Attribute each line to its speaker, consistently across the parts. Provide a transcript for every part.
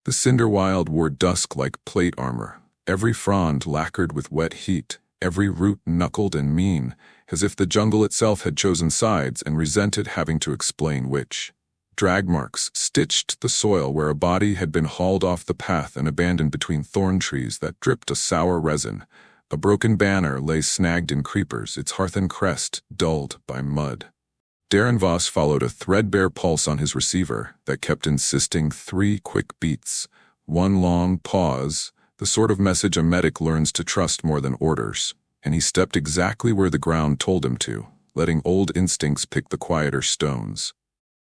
Speaker 1: The Cinderwild wore dusk-like plate armor, every frond lacquered with wet heat, every root knuckled and mean, as if the jungle itself had chosen sides and resented having to explain which. Drag marks stitched the soil where a body had been hauled off the path and abandoned between thorn trees that dripped a sour resin. A broken banner lay snagged in creepers, its hearthen crest dulled by mud. Darren Voss followed a threadbare pulse on his receiver that kept insisting 3 quick beats, 1 long pause, the sort of message a medic learns to trust more than orders, and he stepped exactly where the ground told him to, letting old instincts pick the quieter stones.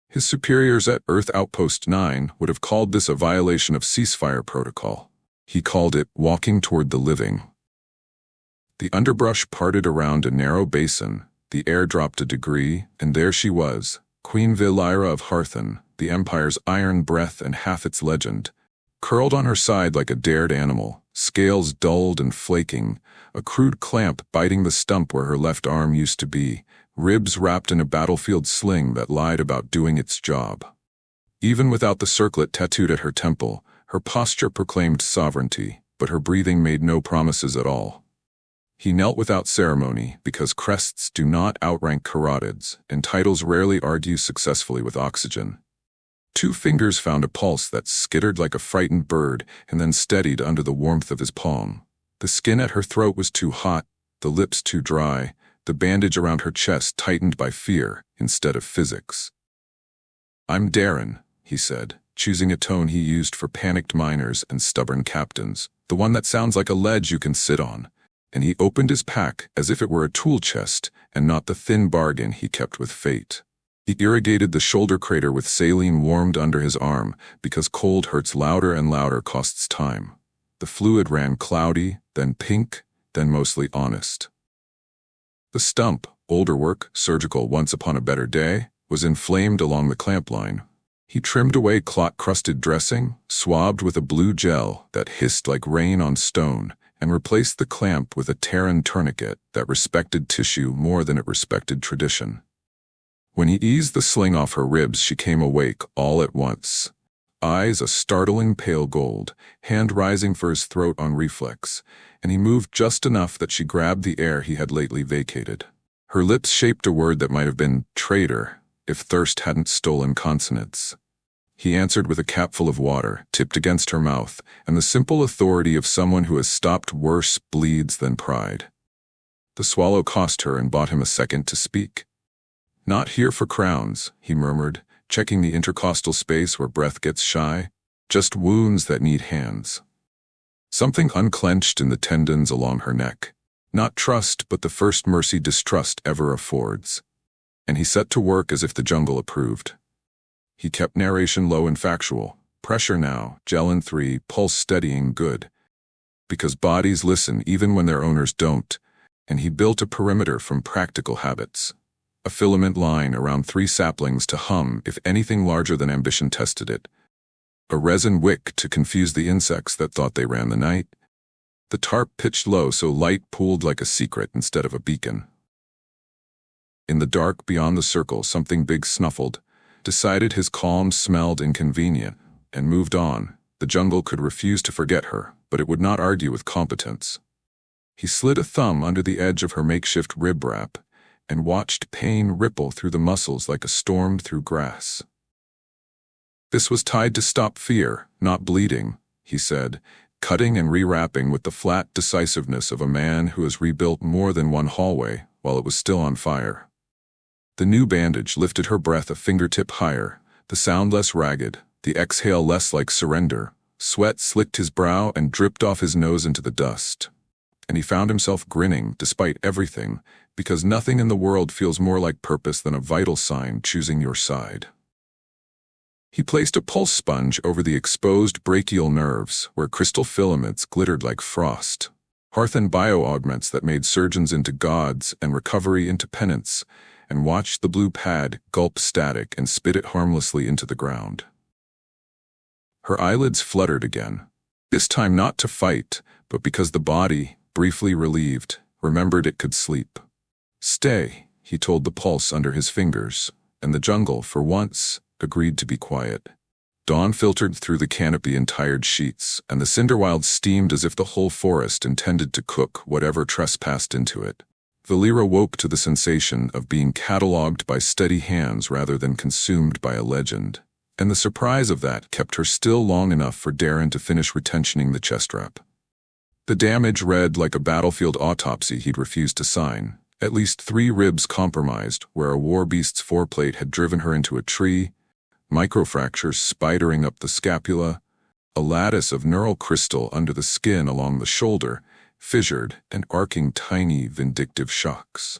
Speaker 1: His superiors at Earth Outpost 9 would have called this a violation of ceasefire protocol. He called it walking toward the living. The underbrush parted around a narrow basin, the air dropped a degree, and there she was, Queen Villyra of Harthen, the Empire's iron breath and half its legend, curled on her side like a dared animal, scales dulled and flaking, a crude clamp biting the stump where her left arm used to be, ribs wrapped in a battlefield sling that lied about doing its job. Even without the circlet tattooed at her temple, her posture proclaimed sovereignty, but her breathing made no promises at all. He knelt without ceremony because crests do not outrank carotids, and titles rarely argue successfully with oxygen. 2 fingers found a pulse that skittered like a frightened bird and then steadied under the warmth of his palm. The skin at her throat was too hot, the lips too dry, the bandage around her chest tightened by fear instead of physics. "I'm Darren," he said, choosing a tone he used for panicked miners and stubborn captains, the one that sounds like a ledge you can sit on. And he opened his pack as if it were a tool chest and not the thin bargain he kept with fate. He irrigated the shoulder crater with saline warmed under his arm because cold hurts louder and louder costs time. The fluid ran cloudy, then pink, then mostly honest. The stump, older work, surgical once upon a better day, was inflamed along the clamp line. He trimmed away clot-crusted dressing, swabbed with a blue gel that hissed like rain on stone, and replaced the clamp with a Terran tourniquet that respected tissue more than it respected tradition. When he eased the sling off her ribs, she came awake all at once. Eyes a startling pale gold, hand rising for his throat on reflex, and he moved just enough that she grabbed the air he had lately vacated. Her lips shaped a word that might have been traitor if thirst hadn't stolen consonants. He answered with a capful of water, tipped against her mouth, and the simple authority of someone who has stopped worse bleeds than pride. The swallow cost her and bought him a second to speak. "Not here for crowns," he murmured, checking the intercostal space where breath gets shy. "Just wounds that need hands." Something unclenched in the tendons along her neck. Not trust, but the first mercy distrust ever affords. And he set to work as if the jungle approved. He kept narration low and factual. Pressure now, gel in 3, pulse steadying good. Because bodies listen even when their owners don't, and he built a perimeter from practical habits. A filament line around 3 saplings to hum if anything larger than ambition tested it. A resin wick to confuse the insects that thought they ran the night. The tarp pitched low so light pooled like a secret instead of a beacon. In the dark beyond the circle, something big snuffled, decided his calm smelled inconvenient, and moved on. The jungle could refuse to forget her, but it would not argue with competence. He slid a thumb under the edge of her makeshift rib wrap, and watched pain ripple through the muscles like a storm through grass. "This was tied to stop fear, not bleeding," he said, cutting and rewrapping with the flat decisiveness of a man who has rebuilt more than one hallway while it was still on fire. The new bandage lifted her breath a fingertip higher, the sound less ragged, the exhale less like surrender. Sweat slicked his brow and dripped off his nose into the dust. And he found himself grinning despite everything, because nothing in the world feels more like purpose than a vital sign choosing your side. He placed a pulse sponge over the exposed brachial nerves where crystal filaments glittered like frost. Harthen bio-augments that made surgeons into gods and recovery into penance, and watched the blue pad gulp static and spit it harmlessly into the ground. Her eyelids fluttered again, this time not to fight, but because the body, briefly relieved, remembered it could sleep. "Stay," he told the pulse under his fingers, and the jungle, for once, agreed to be quiet. Dawn filtered through the canopy in tired sheets, and the Cinderwild steamed as if the whole forest intended to cook whatever trespassed into it. Valera woke to the sensation of being catalogued by steady hands rather than consumed by a legend, and the surprise of that kept her still long enough for Darren to finish retentioning the chest wrap. The damage read like a battlefield autopsy he'd refused to sign. At least 3 ribs compromised where a war beast's foreplate had driven her into a tree, microfractures spidering up the scapula, a lattice of neural crystal under the skin along the shoulder, fissured and arcing tiny vindictive shocks.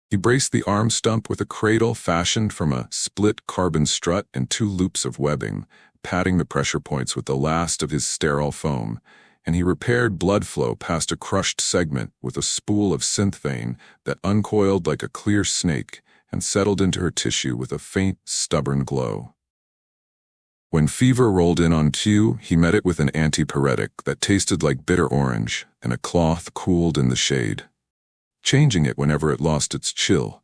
Speaker 1: He braced the arm stump with a cradle fashioned from a split carbon strut and 2 loops of webbing, padding the pressure points with the last of his sterile foam, and he repaired blood flow past a crushed segment with a spool of synth vein that uncoiled like a clear snake and settled into her tissue with a faint, stubborn glow. When fever rolled in on cue, he met it with an antipyretic that tasted like bitter orange and a cloth cooled in the shade, changing it whenever it lost its chill,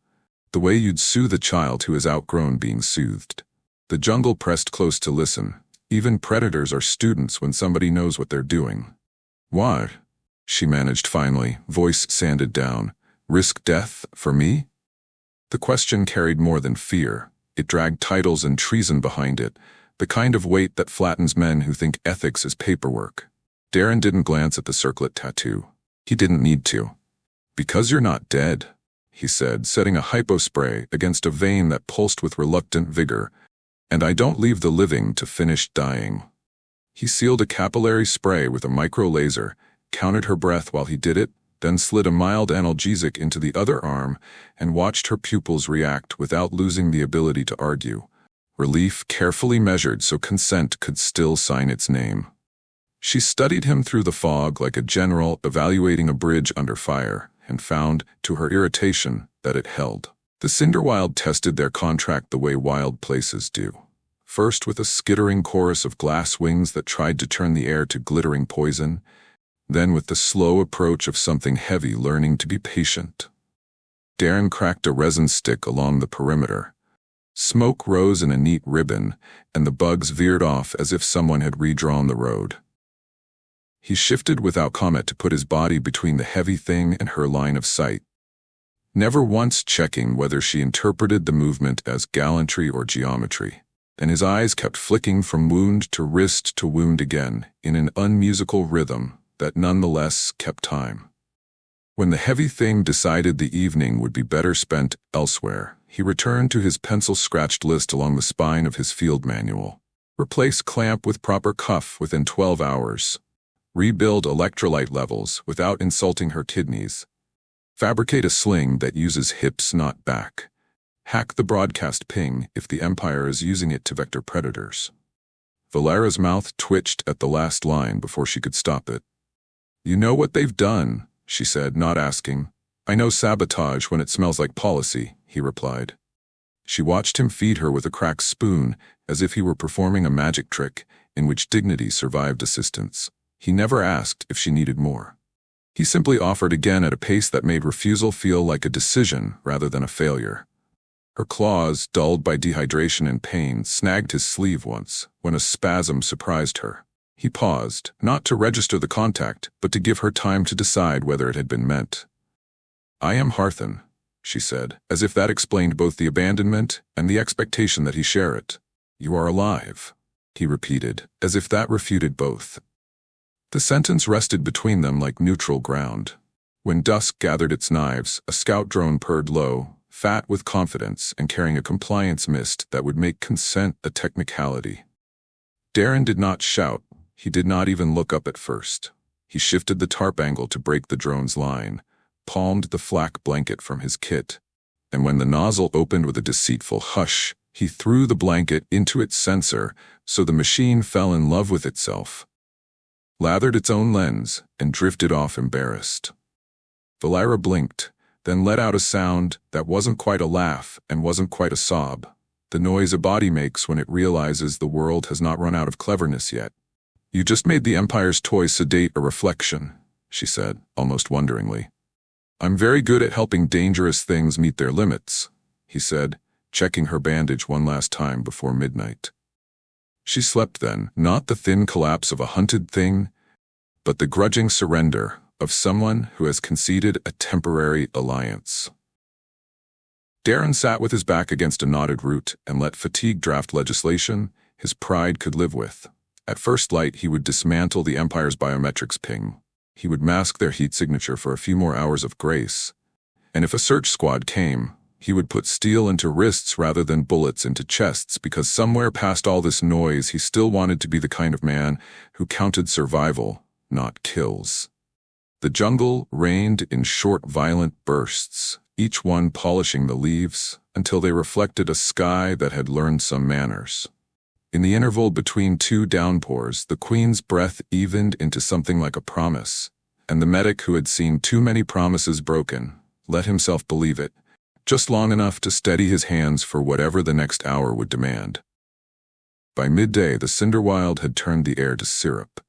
Speaker 1: the way you'd soothe a child who has outgrown being soothed. The jungle pressed close to listen. Even predators are students when somebody knows what they're doing. "What?" she managed finally, voice sanded down. "Risk death for me?" The question carried more than fear. It dragged titles and treason behind it, the kind of weight that flattens men who think ethics is paperwork. Darren didn't glance at the circlet tattoo. He didn't need to. "Because you're not dead," he said, setting a hypospray against a vein that pulsed with reluctant vigor, "and I don't leave the living to finish dying." He sealed a capillary spray with a micro laser, counted her breath while he did it, then slid a mild analgesic into the other arm and watched her pupils react without losing the ability to argue. Relief carefully measured so consent could still sign its name. She studied him through the fog like a general evaluating a bridge under fire, and found, to her irritation, that it held. The Cinderwild tested their contract the way wild places do. First with a skittering chorus of glass wings that tried to turn the air to glittering poison, then with the slow approach of something heavy learning to be patient. Darren cracked a resin stick along the perimeter. Smoke rose in a neat ribbon, and the bugs veered off as if someone had redrawn the road. He shifted without comment to put his body between the heavy thing and her line of sight, never once checking whether she interpreted the movement as gallantry or geometry, and his eyes kept flicking from wound to wrist to wound again, in an unmusical rhythm that nonetheless kept time. When the heavy thing decided the evening would be better spent elsewhere, he returned to his pencil-scratched list along the spine of his field manual. Replace clamp with proper cuff within 12 hours. Rebuild electrolyte levels without insulting her kidneys. Fabricate a sling that uses hips, not back. Hack the broadcast ping if the Empire is using it to vector predators. Valera's mouth twitched at the last line before she could stop it. "You know what they've done," she said, not asking. "I know sabotage when it smells like policy," he replied. She watched him feed her with a cracked spoon, as if he were performing a magic trick in which dignity survived assistance. He never asked if she needed more. He simply offered again at a pace that made refusal feel like a decision rather than a failure. Her claws, dulled by dehydration and pain, snagged his sleeve once, when a spasm surprised her. He paused, not to register the contact, but to give her time to decide whether it had been meant. "I am Harthan," she said, as if that explained both the abandonment and the expectation that he share it. "You are alive," he repeated, as if that refuted both. The sentence rested between them like neutral ground. When dusk gathered its knives, a scout drone purred low, fat with confidence and carrying a compliance mist that would make consent a technicality. Darren did not shout. He did not even look up at first. He shifted the tarp angle to break the drone's line, palmed the flak blanket from his kit, and when the nozzle opened with a deceitful hush, he threw the blanket into its sensor so the machine fell in love with itself, lathered its own lens, and drifted off embarrassed. Valera blinked, then let out a sound that wasn't quite a laugh and wasn't quite a sob, the noise a body makes when it realizes the world has not run out of cleverness yet. "You just made the Empire's toy sedate a reflection," she said, almost wonderingly. "I'm very good at helping dangerous things meet their limits," he said, checking her bandage one last time before midnight. She slept then, not the thin collapse of a hunted thing, but the grudging surrender of someone who has conceded a temporary alliance. Darren sat with his back against a knotted root and let fatigue draft legislation his pride could live with. At first light, he would dismantle the Empire's biometrics ping. He would mask their heat signature for a few more hours of grace. And if a search squad came, he would put steel into wrists rather than bullets into chests, because somewhere past all this noise he still wanted to be the kind of man who counted survival, not kills. The jungle rained in short, violent bursts, each one polishing the leaves until they reflected a sky that had learned some manners. In the interval between two downpours, the Queen's breath evened into something like a promise, and the medic who had seen too many promises broken let himself believe it, just long enough to steady his hands for whatever the next hour would demand. By midday, the Cinderwild had turned the air to syrup,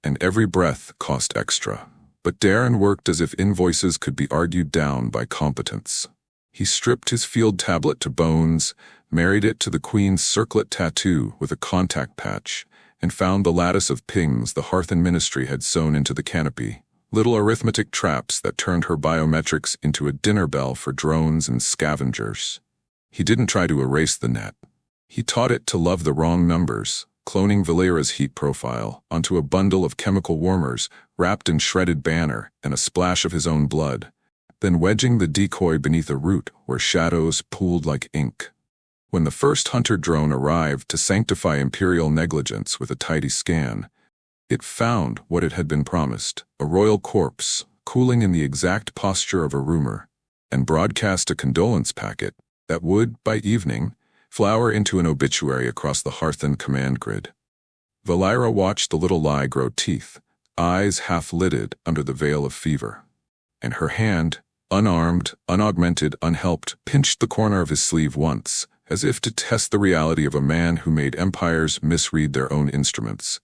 Speaker 1: and every breath cost extra. But Darren worked as if invoices could be argued down by competence. He stripped his field tablet to bones, married it to the Queen's circlet tattoo with a contact patch, and found the lattice of pings the Hearthen Ministry had sewn into the canopy, little arithmetic traps that turned her biometrics into a dinner bell for drones and scavengers. He didn't try to erase the net. He taught it to love the wrong numbers, cloning Valera's heat profile onto a bundle of chemical warmers wrapped in shredded banner and a splash of his own blood, then wedging the decoy beneath a root where shadows pooled like ink. When the first hunter drone arrived to sanctify Imperial negligence with a tidy scan, it found what it had been promised, a royal corpse, cooling in the exact posture of a rumor, and broadcast a condolence packet that would, by evening, flower into an obituary across the Hearthen command grid. Valera watched the little lie grow teeth, eyes half-lidded under the veil of fever, and her hand, unarmed, unaugmented, unhelped, pinched the corner of his sleeve once, as if to test the reality of a man who made empires misread their own instruments.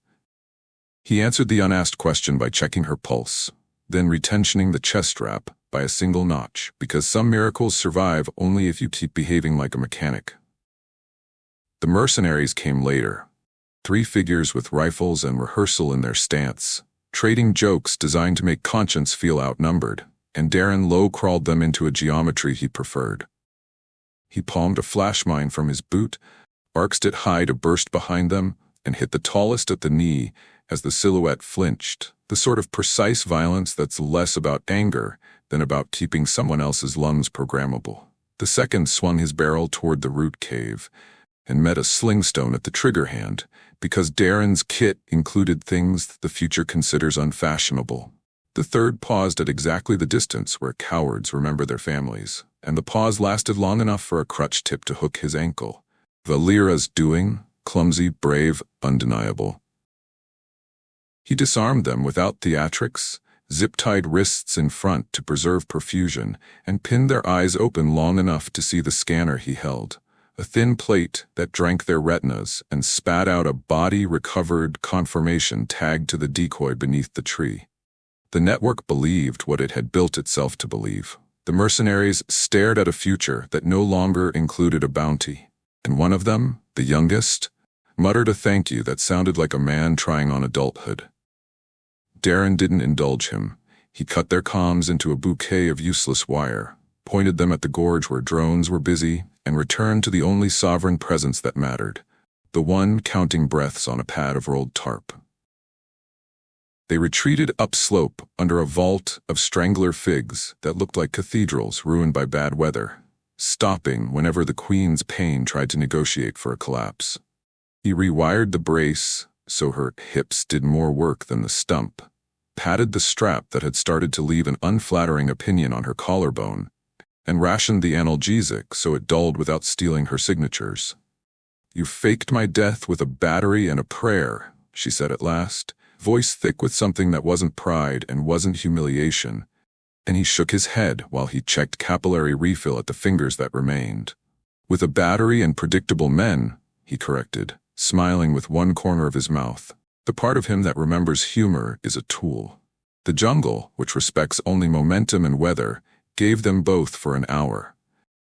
Speaker 1: He answered the unasked question by checking her pulse, then retensioning the chest strap by a single notch, because some miracles survive only if you keep behaving like a mechanic. The mercenaries came later, 3 figures with rifles and rehearsal in their stance, trading jokes designed to make conscience feel outnumbered, and Darren low-crawled them into a geometry he preferred. He palmed a flash mine from his boot, arcsed it high to burst behind them, and hit the tallest at the knee as the silhouette flinched, the sort of precise violence that's less about anger than about keeping someone else's lungs programmable. The second swung his barrel toward the root cave and met a slingstone at the trigger hand, because Darren's kit included things the future considers unfashionable. The third paused at exactly the distance where cowards remember their families, and the pause lasted long enough for a crutch tip to hook his ankle. Valera's doing, clumsy, brave, undeniable. He disarmed them without theatrics, zip-tied wrists in front to preserve perfusion, and pinned their eyes open long enough to see the scanner he held, a thin plate that drank their retinas and spat out a body-recovered confirmation tagged to the decoy beneath the tree. The network believed what it had built itself to believe. The mercenaries stared at a future that no longer included a bounty, and one of them, the youngest, muttered a thank you that sounded like a man trying on adulthood. Darren didn't indulge him. He cut their comms into a bouquet of useless wire, pointed them at the gorge where drones were busy, and returned to the only sovereign presence that mattered, the one counting breaths on a pad of rolled tarp. They retreated upslope under a vault of strangler figs that looked like cathedrals ruined by bad weather, stopping whenever the Queen's pain tried to negotiate for a collapse. He rewired the brace so her hips did more work than the stump, patted the strap that had started to leave an unflattering opinion on her collarbone, and rationed the analgesic so it dulled without stealing her signatures. "You faked my death with a battery and a prayer," she said at last, voice thick with something that wasn't pride and wasn't humiliation, and he shook his head while he checked capillary refill at the fingers that remained. "With a battery and predictable men," he corrected, smiling with one corner of his mouth. The part of him that remembers humor is a tool. The jungle, which respects only momentum and weather, gave them both for an hour.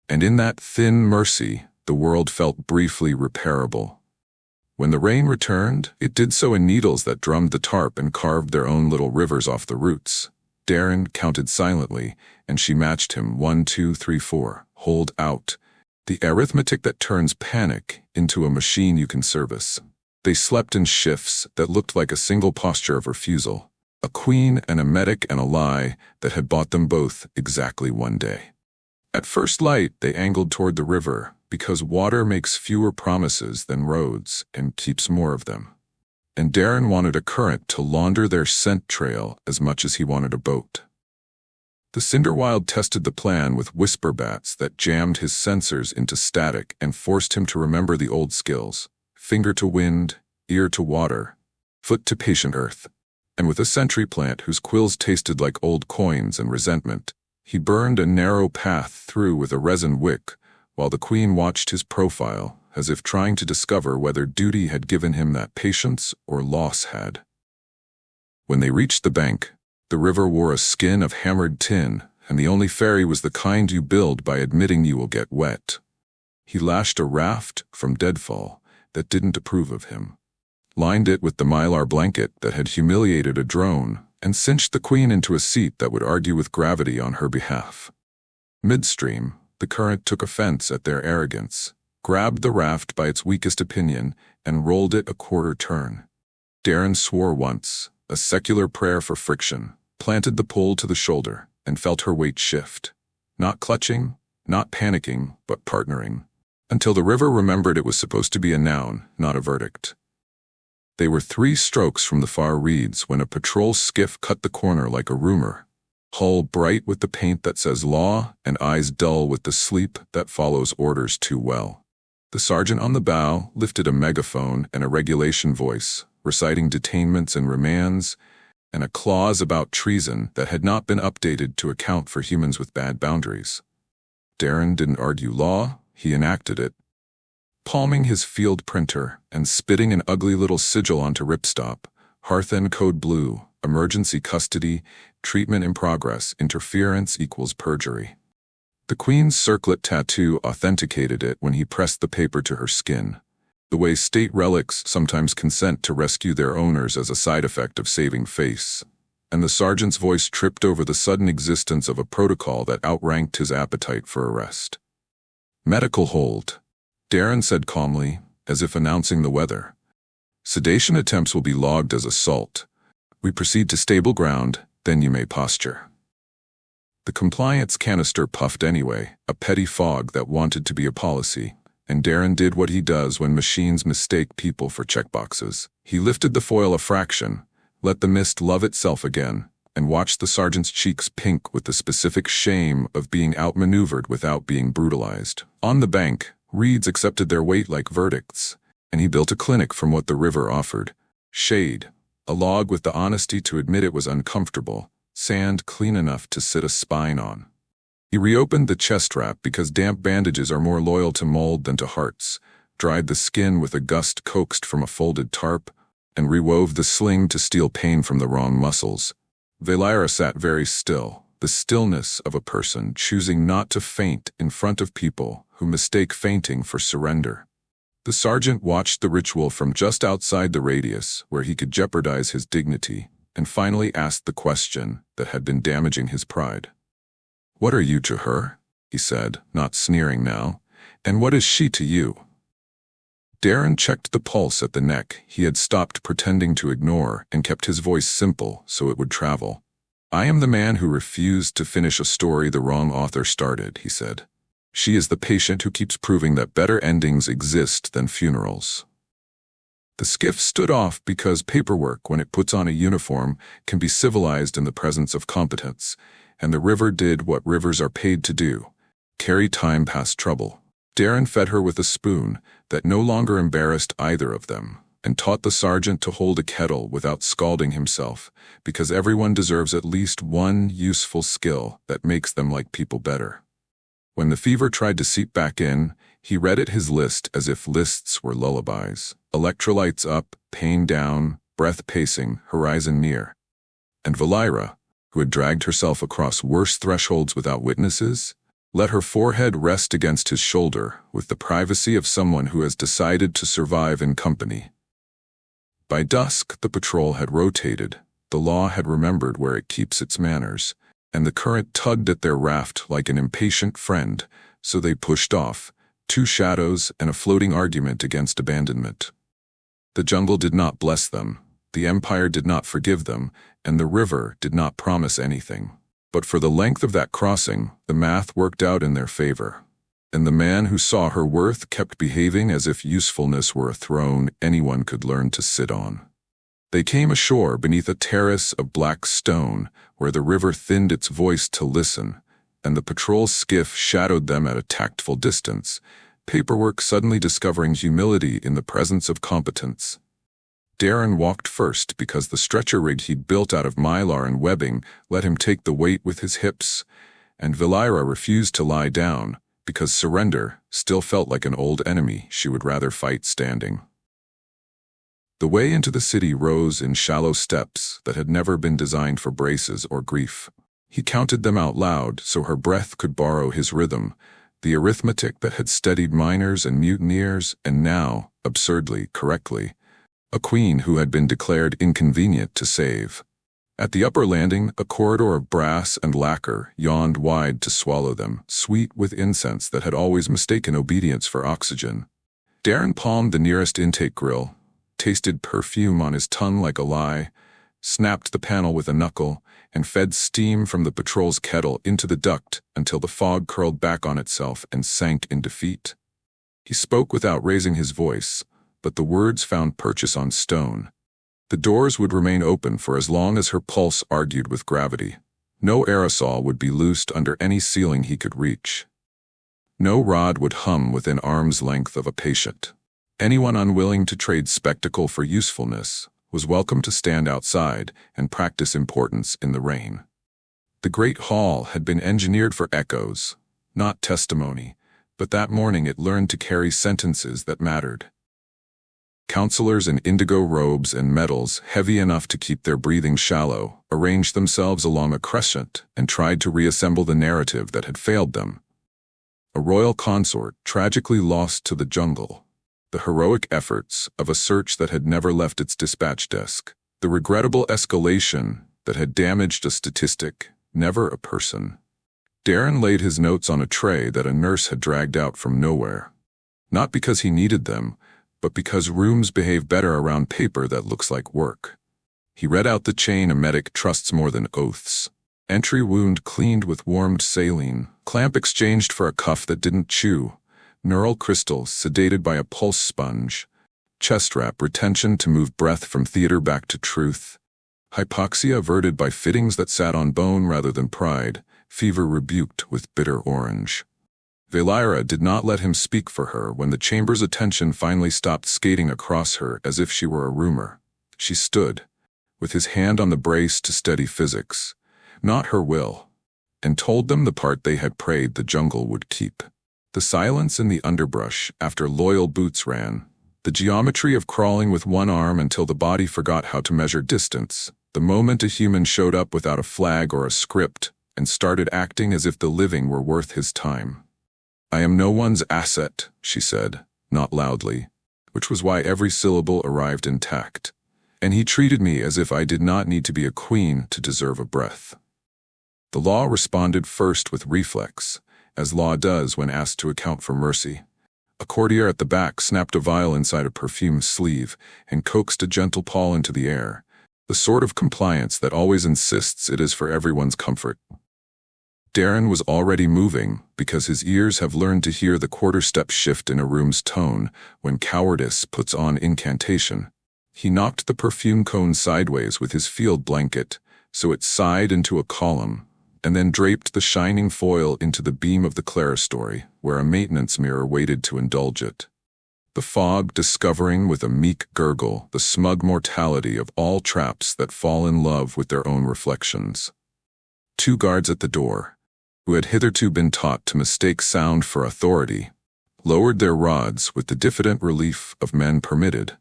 Speaker 1: And in that thin mercy, the world felt briefly repairable. When the rain returned, it did so in needles that drummed the tarp and carved their own little rivers off the roots. Darren counted silently, and she matched him. 1, 2, 3, 4. Hold out. The arithmetic that turns panic into a machine you can service. They slept in shifts that looked like a single posture of refusal. A queen and a medic and a lie that had bought them both exactly one day. At first light, they angled toward the river, because water makes fewer promises than roads and keeps more of them. And Darren wanted a current to launder their scent trail as much as he wanted a boat. The Cinderwild tested the plan with whisper bats that jammed his sensors into static and forced him to remember the old skills: finger to wind, ear to water, foot to patient earth. And with a sentry plant whose quills tasted like old coins and resentment, he burned a narrow path through with a resin wick, while the queen watched his profile, as if trying to discover whether duty had given him that patience or loss had. When they reached the bank, the river wore a skin of hammered tin, and the only ferry was the kind you build by admitting you will get wet. He lashed a raft from deadfall that didn't approve of him, lined it with the mylar blanket that had humiliated a drone, and cinched the queen into a seat that would argue with gravity on her behalf. Midstream, the current took offense at their arrogance, grabbed the raft by its weakest opinion, and rolled it a quarter turn. Darren swore once, a secular prayer for friction, planted the pole to the shoulder, and felt her weight shift. Not clutching, not panicking, but partnering. Until the river remembered it was supposed to be a noun, not a verdict. They were 3 strokes from the far reeds when a patrol skiff cut the corner like a rumor. Hull bright with the paint that says law, and eyes dull with the sleep that follows orders too well. The sergeant on the bow lifted a megaphone and a regulation voice, reciting detainments and remands, and a clause about treason that had not been updated to account for humans with bad boundaries. Darren didn't argue law, he enacted it. Palming his field printer and spitting an ugly little sigil onto ripstop, Hearthen code blue, emergency custody, treatment in progress, interference equals perjury. The queen's circlet tattoo authenticated it when he pressed the paper to her skin, the way state relics sometimes consent to rescue their owners as a side effect of saving face. And the sergeant's voice tripped over the sudden existence of a protocol that outranked his appetite for arrest. Medical hold, Darren said calmly, as if announcing the weather. Sedation attempts will be logged as assault. We proceed to stable ground, then you may posture. The compliance canister puffed anyway, a petty fog that wanted to be a policy, and Darren did what he does when machines mistake people for checkboxes. He lifted the foil a fraction, let the mist love itself again, and watched the sergeant's cheeks pink with the specific shame of being outmaneuvered without being brutalized. On the bank, reeds accepted their weight like verdicts, and he built a clinic from what the river offered. Shade, a log with the honesty to admit it was uncomfortable, sand clean enough to sit a spine on. He reopened the chest wrap because damp bandages are more loyal to mold than to hearts, dried the skin with a gust coaxed from a folded tarp, and rewove the sling to steal pain from the wrong muscles. Valera sat very still, the stillness of a person choosing not to faint in front of people who mistake fainting for surrender. The sergeant watched the ritual from just outside the radius where he could jeopardize his dignity, and finally asked the question that had been damaging his pride. "What are you to her?" he said, not sneering now. "And what is she to you?" Darren checked the pulse at the neck he had stopped pretending to ignore and kept his voice simple so it would travel. "I am the man who refused to finish a story the wrong author started," he said. "She is the patient who keeps proving that better endings exist than funerals." The skiff stood off because paperwork, when it puts on a uniform, can be civilized in the presence of competence, and the river did what rivers are paid to do: carry time past trouble. Darren fed her with a spoon that no longer embarrassed either of them, and taught the sergeant to hold a kettle without scalding himself, because everyone deserves at least one useful skill that makes them like people better. When the fever tried to seep back in, he read it his list as if lists were lullabies. Electrolytes up, pain down, breath pacing, horizon near. And Valera, who had dragged herself across worse thresholds without witnesses, Let her forehead rest against his shoulder with the privacy of someone who has decided to survive in company. By dusk, the patrol had rotated, the law had remembered where it keeps its manners, and the current tugged at their raft like an impatient friend, so they pushed off, two shadows and a floating argument against abandonment. The jungle did not bless them, the empire did not forgive them, and the river did not promise anything. But for the length of that crossing, the math worked out in their favor. And the man who saw her worth kept behaving as if usefulness were a throne anyone could learn to sit on. They came ashore beneath a terrace of black stone, where the river thinned its voice to listen, and the patrol skiff shadowed them at a tactful distance, paperwork suddenly discovering humility in the presence of competence. Darren walked first because the stretcher rig he'd built out of mylar and webbing let him take the weight with his hips, and Valira refused to lie down because surrender still felt like an old enemy she would rather fight standing. The way into the city rose in shallow steps that had never been designed for braces or grief. He counted them out loud so her breath could borrow his rhythm, the arithmetic that had steadied miners and mutineers and now, absurdly, correctly, a queen who had been declared inconvenient to save. At the upper landing, a corridor of brass and lacquer yawned wide to swallow them, sweet with incense that had always mistaken obedience for oxygen. Darren palmed the nearest intake grill, tasted perfume on his tongue like a lie, snapped the panel with a knuckle, and fed steam from the patrol's kettle into the duct until the fog curled back on itself and sank in defeat. He spoke without raising his voice, but the words found purchase on stone. The doors would remain open for as long as her pulse argued with gravity. No aerosol would be loosed under any ceiling he could reach. No rod would hum within arm's length of a patient. Anyone unwilling to trade spectacle for usefulness was welcome to stand outside and practice importance in the rain. The great hall had been engineered for echoes, not testimony, but that morning it learned to carry sentences that mattered. Counselors in indigo robes and medals, heavy enough to keep their breathing shallow, arranged themselves along a crescent and tried to reassemble the narrative that had failed them. A royal consort tragically lost to the jungle. The heroic efforts of a search that had never left its dispatch desk. The regrettable escalation that had damaged a statistic, never a person. Darren laid his notes on a tray that a nurse had dragged out from nowhere. Not because he needed them, but because rooms behave better around paper that looks like work. He read out the chain a medic trusts more than oaths. Entry wound cleaned with warmed saline, clamp exchanged for a cuff that didn't chew, neural crystals sedated by a pulse sponge, chest wrap retention to move breath from theater back to truth, hypoxia averted by fittings that sat on bone rather than pride, fever rebuked with bitter orange. Valira did not let him speak for her when the chamber's attention finally stopped skating across her as if she were a rumor. She stood, with his hand on the brace to steady physics, not her will, and told them the part they had prayed the jungle would keep. The silence in the underbrush after loyal boots ran, the geometry of crawling with one arm until the body forgot how to measure distance, the moment a human showed up without a flag or a script and started acting as if the living were worth his time. "I am no one's asset," she said, not loudly, which was why every syllable arrived intact. And he treated me as if I did not need to be a queen to deserve a breath. The law responded first with reflex, as law does when asked to account for mercy. A courtier at the back snapped a vial inside a perfumed sleeve and coaxed a gentle paw into the air, the sort of compliance that always insists it is for everyone's comfort. Darren was already moving because his ears have learned to hear the quarter-step shift in a room's tone when cowardice puts on incantation. He knocked the perfume cone sideways with his field blanket so it sighed into a column, and then draped the shining foil into the beam of the clerestory, where a maintenance mirror waited to indulge it. The fog discovering with a meek gurgle the smug mortality of all traps that fall in love with their own reflections. Two guards at the door, who had hitherto been taught to mistake sound for authority, lowered their rods with the diffident relief of men permitted,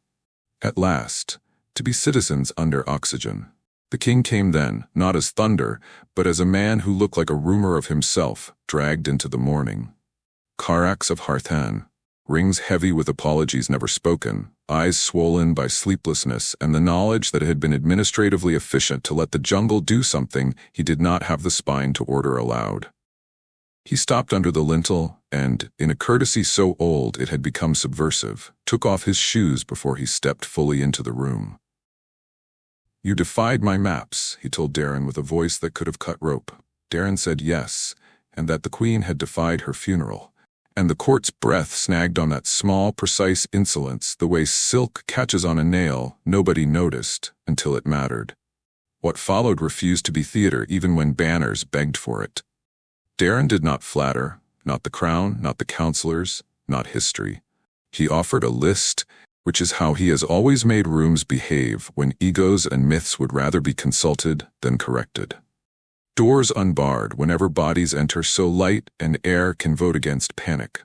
Speaker 1: at last, to be citizens under oxygen. The king came then, not as thunder, but as a man who looked like a rumor of himself, dragged into the morning. Carax of Harthan, rings heavy with apologies never spoken, eyes swollen by sleeplessness and the knowledge that it had been administratively efficient to let the jungle do something he did not have the spine to order aloud. He stopped under the lintel and, in a courtesy so old it had become subversive, took off his shoes before he stepped fully into the room. "You defied my maps," he told Darren with a voice that could have cut rope. Darren said yes, and that the queen had defied her funeral. And the court's breath snagged on that small, precise insolence, the way silk catches on a nail. Nobody noticed until it mattered. What followed refused to be theater even when banners begged for it. Darren did not flatter, not the crown, not the counselors, not history. He offered a list, which is how he has always made rooms behave when egos and myths would rather be consulted than corrected. Doors unbarred whenever bodies enter so light and air can vote against panic.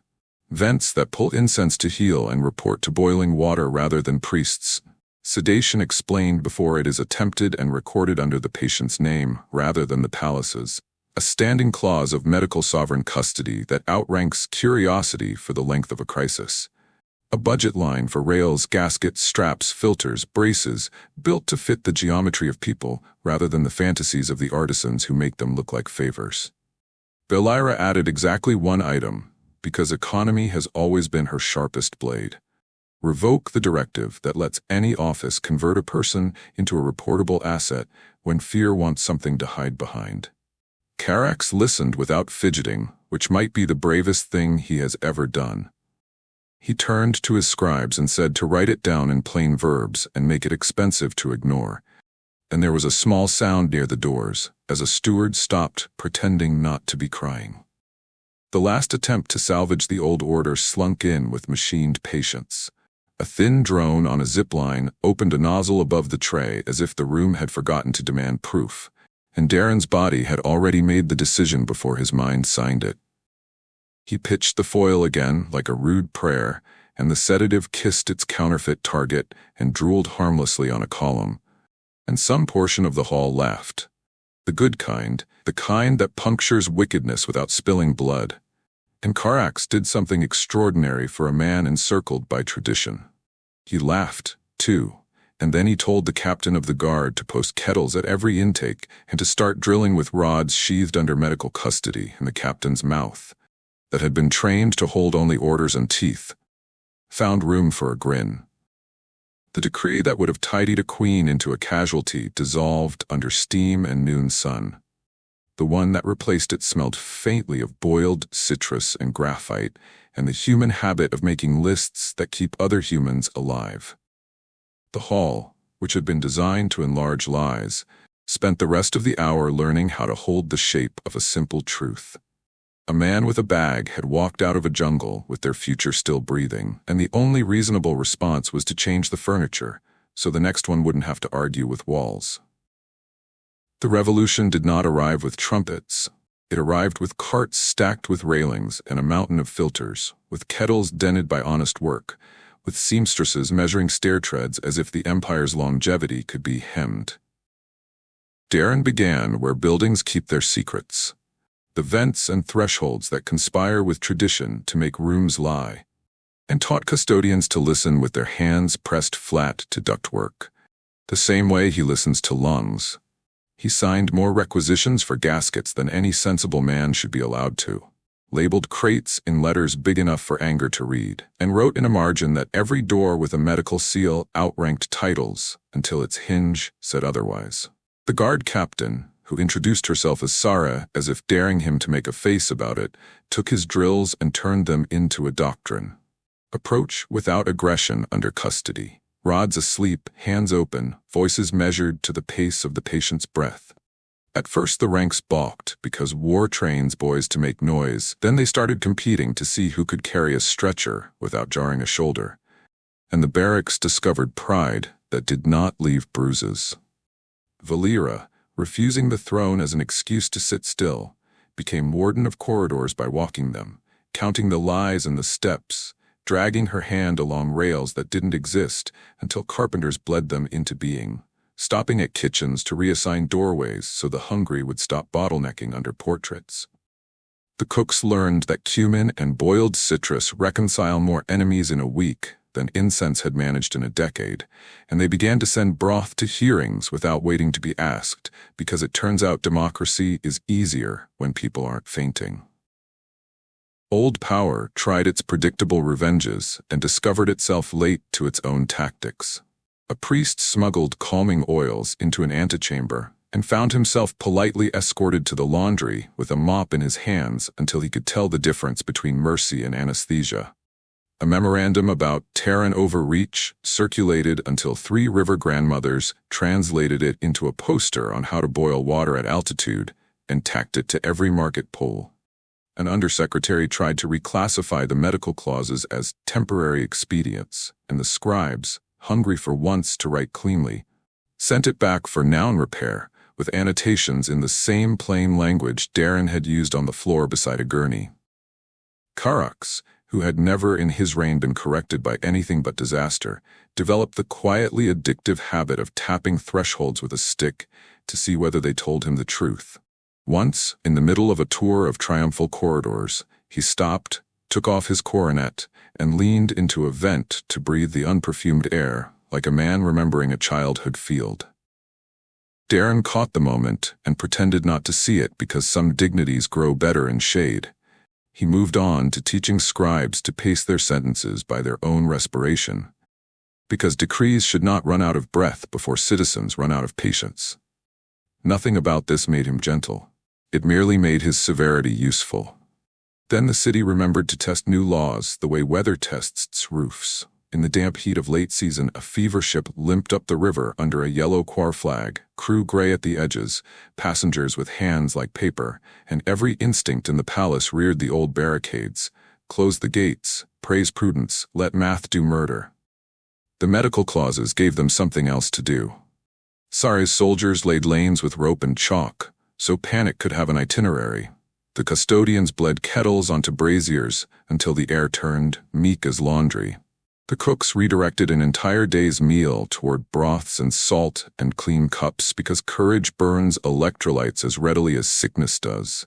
Speaker 1: Vents that pull incense to heal and report to boiling water rather than priests. Sedation explained before it is attempted and recorded under the patient's name rather than the palace's. A standing clause of medical sovereign custody that outranks curiosity for the length of a crisis. A budget line for rails, gaskets, straps, filters, braces, built to fit the geometry of people rather than the fantasies of the artisans who make them look like favors. Belira added exactly one item, because economy has always been her sharpest blade. Revoke the directive that lets any office convert a person into a reportable asset when fear wants something to hide behind. Carax listened without fidgeting, which might be the bravest thing he has ever done. He turned to his scribes and said to write it down in plain verbs and make it expensive to ignore. And there was a small sound near the doors, as a steward stopped, pretending not to be crying. The last attempt to salvage the old order slunk in with machined patience. A thin drone on a zip line opened a nozzle above the tray as if the room had forgotten to demand proof, and Darren's body had already made the decision before his mind signed it. He pitched the foil again like a rude prayer, and the sedative kissed its counterfeit target and drooled harmlessly on a column. And some portion of the hall laughed. The good kind, the kind that punctures wickedness without spilling blood. And Carax did something extraordinary for a man encircled by tradition. He laughed, too, and then he told the captain of the guard to post kettles at every intake and to start drilling with rods sheathed under medical custody in the captain's mouth, that had been trained to hold only orders and teeth, found room for a grin. The decree that would have tidied a queen into a casualty dissolved under steam and noon sun. The one that replaced it smelled faintly of boiled citrus and graphite and the human habit of making lists that keep other humans alive. The hall, which had been designed to enlarge lies, spent the rest of the hour learning how to hold the shape of a simple truth. A man with a bag had walked out of a jungle with their future still breathing, and the only reasonable response was to change the furniture, so the next one wouldn't have to argue with walls. The revolution did not arrive with trumpets. It arrived with carts stacked with railings and a mountain of filters, with kettles dented by honest work, with seamstresses measuring stair treads as if the empire's longevity could be hemmed. Darren began where buildings keep their secrets. The vents and thresholds that conspire with tradition to make rooms lie, and taught custodians to listen with their hands pressed flat to ductwork, the same way he listens to lungs. He signed more requisitions for gaskets than any sensible man should be allowed to, labeled crates in letters big enough for anger to read, and wrote in a margin that every door with a medical seal outranked titles until its hinge said otherwise. The guard captain, who introduced herself as Sarah as if daring him to make a face about it, took his drills and turned them into a doctrine. Approach without aggression under custody. Rods asleep, hands open, voices measured to the pace of the patient's breath. At first the ranks balked because war trains boys to make noise, then they started competing to see who could carry a stretcher without jarring a shoulder. And the barracks discovered pride that did not leave bruises. Valera, refusing the throne as an excuse to sit still, became warden of corridors by walking them, counting the lies and the steps, dragging her hand along rails that didn't exist until carpenters bled them into being, stopping at kitchens to reassign doorways so the hungry would stop bottlenecking under portraits. The cooks learned that cumin and boiled citrus reconcile more enemies in a week than incense had managed in a decade, and they began to send broth to hearings without waiting to be asked, because it turns out democracy is easier when people aren't fainting. Old power tried its predictable revenges and discovered itself late to its own tactics. A priest smuggled calming oils into an antechamber and found himself politely escorted to the laundry with a mop in his hands until he could tell the difference between mercy and anesthesia. A memorandum about Terran overreach circulated until 3 river grandmothers translated it into a poster on how to boil water at altitude and tacked it to every market pole. An undersecretary tried to reclassify the medical clauses as temporary expedients, and the scribes, hungry for once to write cleanly, sent it back for noun repair, with annotations in the same plain language Darren had used on the floor beside a gurney. Karax, who had never in his reign been corrected by anything but disaster, developed the quietly addictive habit of tapping thresholds with a stick to see whether they told him the truth. Once, in the middle of a tour of triumphal corridors, he stopped, took off his coronet, and leaned into a vent to breathe the unperfumed air, like a man remembering a childhood field. Darren caught the moment and pretended not to see it because some dignities grow better in shade. He moved on to teaching scribes to pace their sentences by their own respiration, because decrees should not run out of breath before citizens run out of patience. Nothing about this made him gentle. It merely made his severity useful. Then the city remembered to test new laws the way weather tests its roofs. In the damp heat of late season, a fever ship limped up the river under a yellow quar flag, crew gray at the edges, passengers with hands like paper, and every instinct in the palace reared the old barricades. Close the gates, praise prudence, let math do murder. The medical clauses gave them something else to do. Sarre's soldiers laid lanes with rope and chalk, so panic could have an itinerary. The custodians bled kettles onto braziers until the air turned meek as laundry. The cooks redirected an entire day's meal toward broths and salt and clean cups because courage burns electrolytes as readily as sickness does.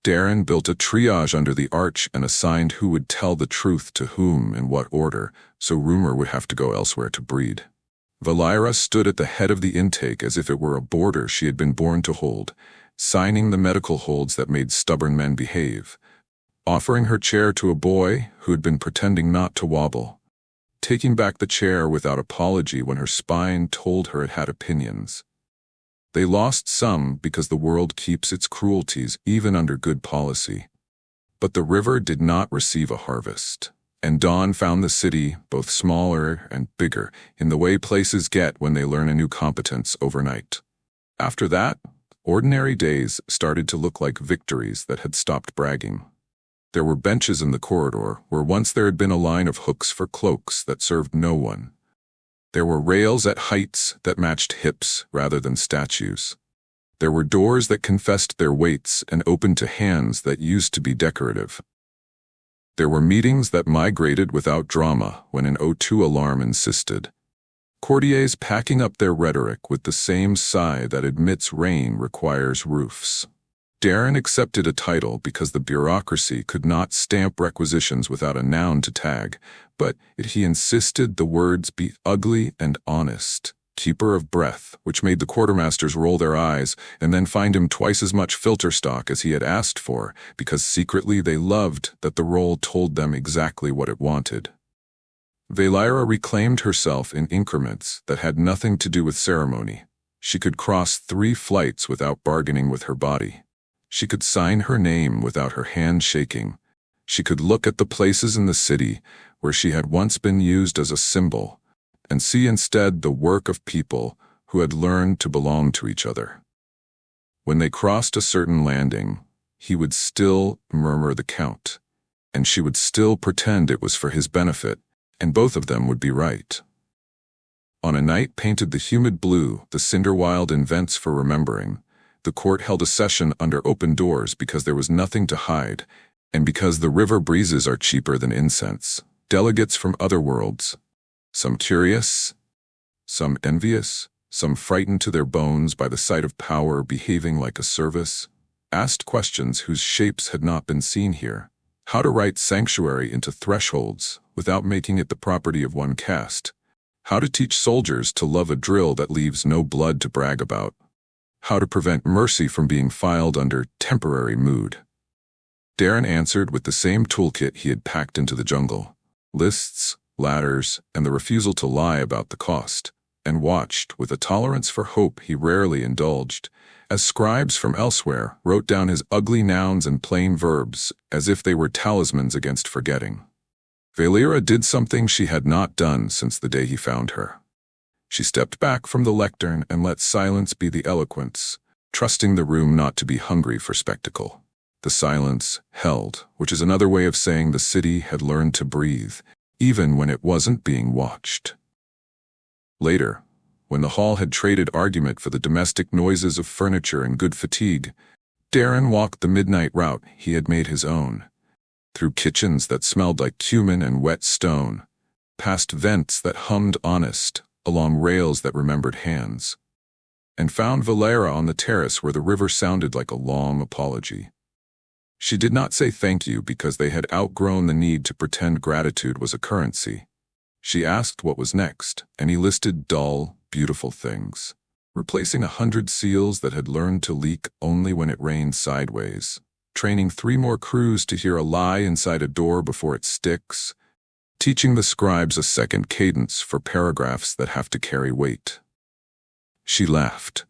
Speaker 1: Darren built a triage under the arch and assigned who would tell the truth to whom in what order, so rumor would have to go elsewhere to breed. Valira stood at the head of the intake as if it were a border she had been born to hold, signing the medical holds that made stubborn men behave, offering her chair to a boy who had been pretending not to wobble, taking back the chair without apology when her spine told her it had opinions. They lost some because the world keeps its cruelties even under good policy. But the river did not receive a harvest, and dawn found the city both smaller and bigger in the way places get when they learn a new competence overnight. After that, ordinary days started to look like victories that had stopped bragging. There were benches in the corridor where once there had been a line of hooks for cloaks that served no one. There were rails at heights that matched hips rather than statues. There were doors that confessed their weights and opened to hands that used to be decorative. There were meetings that migrated without drama when an O2 alarm insisted. Courtiers packing up their rhetoric with the same sigh that admits rain requires roofs. Darren accepted a title because the bureaucracy could not stamp requisitions without a noun to tag, but he insisted the words be ugly and honest. Keeper of breath, which made the quartermasters roll their eyes and then find him twice as much filter stock as he had asked for, because secretly they loved that the roll told them exactly what it wanted. Valira reclaimed herself in increments that had nothing to do with ceremony. She could cross 3 flights without bargaining with her body. She could sign her name without her hand shaking. She could look at the places in the city where she had once been used as a symbol and see instead the work of people who had learned to belong to each other. When they crossed a certain landing, he would still murmur the count, and she would still pretend it was for his benefit, and both of them would be right. On a night painted the humid blue the Cinderwild invents for remembering, the court held a session under open doors because there was nothing to hide, and because the river breezes are cheaper than incense. Delegates from other worlds, some curious, some envious, some frightened to their bones by the sight of power behaving like a service, asked questions whose shapes had not been seen here. How to write sanctuary into thresholds without making it the property of one caste. How to teach soldiers to love a drill that leaves no blood to brag about. How to prevent mercy from being filed under temporary mood. Darren answered with the same toolkit he had packed into the jungle: lists, ladders, and the refusal to lie about the cost, and watched with a tolerance for hope he rarely indulged, as scribes from elsewhere wrote down his ugly nouns and plain verbs as if they were talismans against forgetting. Valera did something she had not done since the day he found her. She stepped back from the lectern and let silence be the eloquence, trusting the room not to be hungry for spectacle. The silence held, which is another way of saying the city had learned to breathe, even when it wasn't being watched. Later, when the hall had traded argument for the domestic noises of furniture and good fatigue, Darren walked the midnight route he had made his own, through kitchens that smelled like cumin and wet stone, past vents that hummed honest, along rails that remembered hands, and found Valera on the terrace where the river sounded like a long apology. She did not say thank you because they had outgrown the need to pretend gratitude was a currency. She asked what was next, and he listed dull, beautiful things, replacing 100 seals that had learned to leak only when it rained sideways, training 3 more crews to hear a lie inside a door before it sticks, teaching the scribes a second cadence for paragraphs that have to carry weight. She laughed,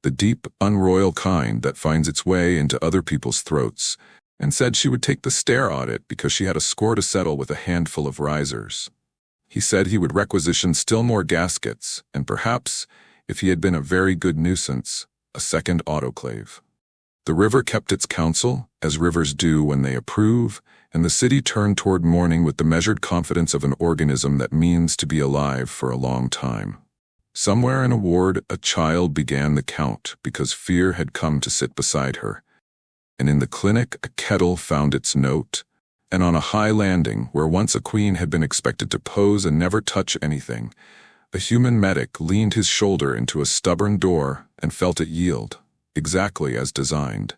Speaker 1: the deep, unroyal kind that finds its way into other people's throats, and said she would take the stair audit because she had a score to settle with a handful of risers. He said he would requisition still more gaskets, and perhaps, if he had been a very good nuisance, a second autoclave. The river kept its counsel, as rivers do when they approve, and the city turned toward morning with the measured confidence of an organism that means to be alive for a long time. Somewhere in a ward, a child began the count because fear had come to sit beside her, and in the clinic a kettle found its note, and on a high landing, where once a queen had been expected to pose and never touch anything, a human medic leaned his shoulder into a stubborn door and felt it yield, exactly as designed.